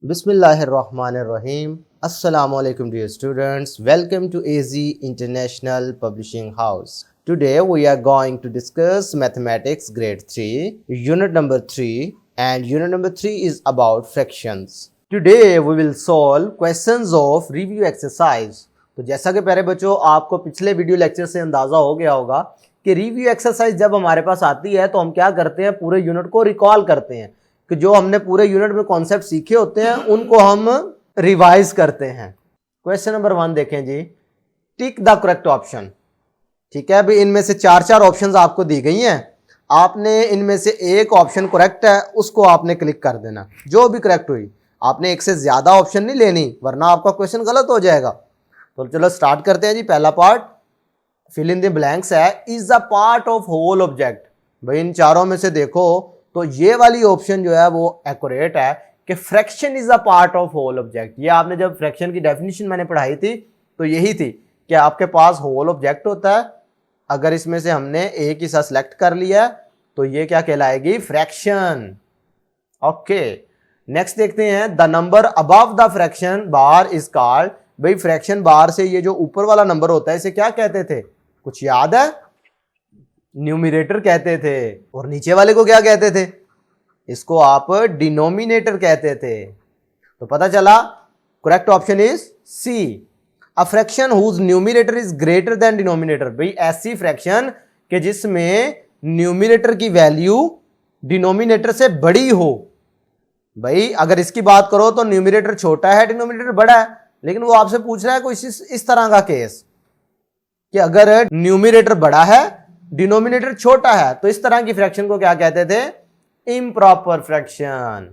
Bismillahirrahmanirrahim. Assalamu alaikum dear students. Welcome to AZ International Publishing House. Today we are going to discuss Mathematics Grade 3, Unit number 3, and Unit number 3 is about fractions. Today we will solve questions of review exercise. तो जैसा कि प्यारे बच्चों आपको पिछले video lecture से अंदाज़ा हो गया होगा कि रिव्यू एक्सरसाइज जब हमारे पास आती है तो हम क्या करते हैं, पूरे यूनिट को रिकॉल करते हैं कि जो हमने पूरे यूनिट में कॉन्सेप्ट सीखे होते हैं उनको हम रिवाइज करते हैं। क्वेश्चन नंबर 1 देखें जी, टिक द करेक्ट ऑप्शन। ठीक है, अभी इनमें से चार ऑप्शंस आपको दी गई हैं, आपने इनमें से एक ऑप्शन करेक्ट है उसको आपने क्लिक कर देना, जो भी करेक्ट हुई। आपने एक से ज्यादा ऑप्शन नहीं लेनी वरना आपका क्वेश्चन गलत हो जाएगा। तो चलो स्टार्ट करते हैं जी। पहला part fill in the blanks है, is a part of whole object. भाई इन चारों में से देखो तो ये वाली ऑप्शन जो है वो एक्यूरेट है कि fraction is a part of whole object. ये आपने जब फ्रैक्शन की डेफिनेशन मैंने पढ़ाई थी तो यही थी कि आपके पास होल ऑब्जेक्ट होता है, अगर इसमें से हमने एक हिस्सा सेलेक्ट कर लिया तो ये क्या कहलाएगी, फ्रैक्शन। ओके, नेक्स्ट देखते हैं, the number above the fraction bar is called. भाई फ्रैक्शन बार से ये जो ऊपर वाला नंबर होता है इसे क्या कहते थे, कुछ याद है? न्यूमरेटर कहते थे। और नीचे वाले को क्या कहते थे, इसको आप डिनोमिनेटर कहते थे। तो पता चला correct option is C, a fraction whose numerator is greater than denominator. भाई ऐसी फ्रैक्शन के जिसमें न्यूमरेटर की वैल्यू डिनोमिनेटर से बड़ी हो। भाई अगर इसकी बात करो तो न्यूमरेटर छोटा है डिनोमिनेटर बड़ा है, लेकिन वो आपसे पूछ रहा है कोई इस तरह का केस कि अगर न्यूमरेटर बड़ा है डिनोमिनेटर छोटा है तो इस तरह की फ्रैक्शन को क्या कहते थे, इम्प्रॉपर फ्रैक्शन।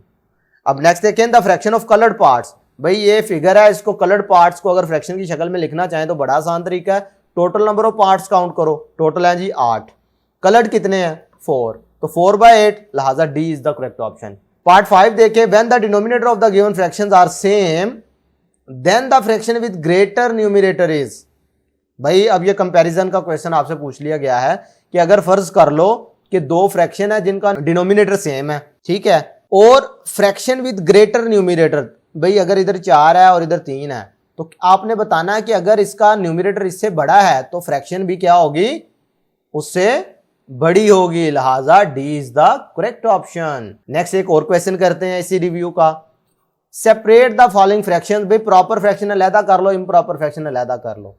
अब नेक्स्ट देखें, the fraction of coloured parts. भाई ये फिगर है, इसको कलर्ड पार्ट्स को अगर फ्रैक्शन की शक्ल में लिखना चाहें तो बड़ा आसान तरीका है, total number of parts count करो। टोटल है जी 8, कलर्ड कितने हैं 4, तो 4/8, लिहाजा D is the correct option. Part 5 देखें, when the denominator of the given fractions are same then the fraction with greater numerator is. भाई अब ये कंपैरिजन का क्वेश्चन आपसे पूछ लिया गया है कि अगर फर्ज कर लो कि दो फ्रैक्शन है जिनका डिनोमिनेटर सेम है, ठीक है, और फ्रैक्शन विद ग्रेटर न्यूमरेटर। भाई अगर इधर 4 है और इधर 3 है तो आपने बताना है कि अगर इसका न्यूमरेटर इससे बड़ा है तो फ्रैक्शन भी क्या होगी, उससे बड़ी होगी, लिहाजा D is the correct option. Next एक और क्वेश्चन करते हैं इसी रिव्यू का, सेपरेट द फॉलोइंग फ्रैक्शन। भाई प्रॉपर फ्रैक्शन अलहदा कर लो, इम्प्रॉपर फ्रैक्शन अलहदा कर लो।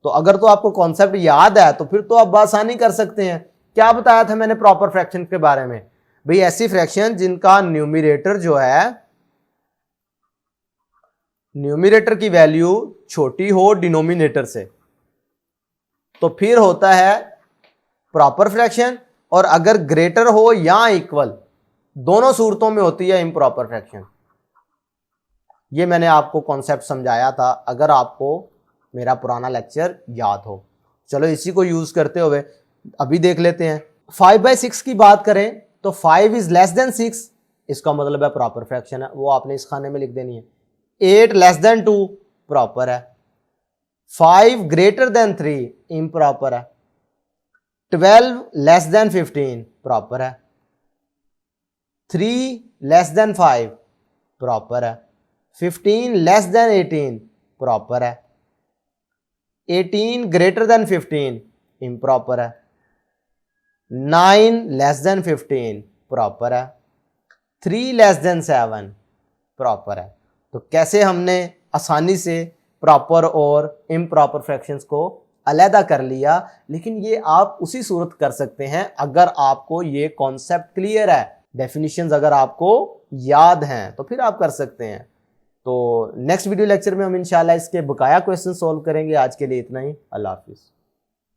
तो अगर तो आपको कॉन्सेप्ट याद है तो फिर तो आप आसानी कर सकते हैं। क्या बताया था मैंने प्रॉपर फ्रैक्शन के बारे में, भाई ऐसी फ्रैक्शन जिनका न्यूमरेटर जो है, न्यूमरेटर की वैल्यू छोटी हो डिनोमिनेटर से, तो फिर होता है प्रॉपर फ्रैक्शन, और अगर ग्रेटर हो या इक्वल, दोनों सूरतों में होती है इम्प्रॉपर फ्रैक्शन। ये मैंने आपको कॉन्सेप्ट समझाया था, अगर आपको मेरा पुराना लेक्चर याद हो। चलो इसी को यूज करते हुए अभी देख लेते हैं। 5/6 की बात करें तो 5 इज लेस देन 6, इसका मतलब है प्रॉपर फ्रैक्शन है, वो आपने इस खाने में लिख देनी है। 8 लेस देन 2 प्रॉपर है। 5 ग्रेटर देन 3 इम्प्रॉपर है। 12 लेस देन 15 प्रॉपर है। 3 लेस देन 5 प्रॉपर है। 15 लेस देन 18 प्रॉपर है। 18 ग्रेटर देन 15 इम्प्रॉपर है। 9 लेस देन 15 प्रॉपर है। 3 लेस देन 7 प्रॉपर है। तो कैसे हमने आसानी से प्रॉपर और इम्प्रॉपर फ्रैक्शंस को अलहदा कर लिया, लेकिन ये आप उसी सूरत कर सकते हैं अगर आपको ये कॉन्सेप्ट क्लियर है, डेफिनेशंस अगर आपको याद हैं तो फिर आप कर सकते हैं। तो नेक्स्ट वीडियो लेक्चर में हम इंशाल्लाह इसके बकाया क्वेश्चन सॉल्व करेंगे। आज के लिए इतना ही, अल्लाह हाफिज़।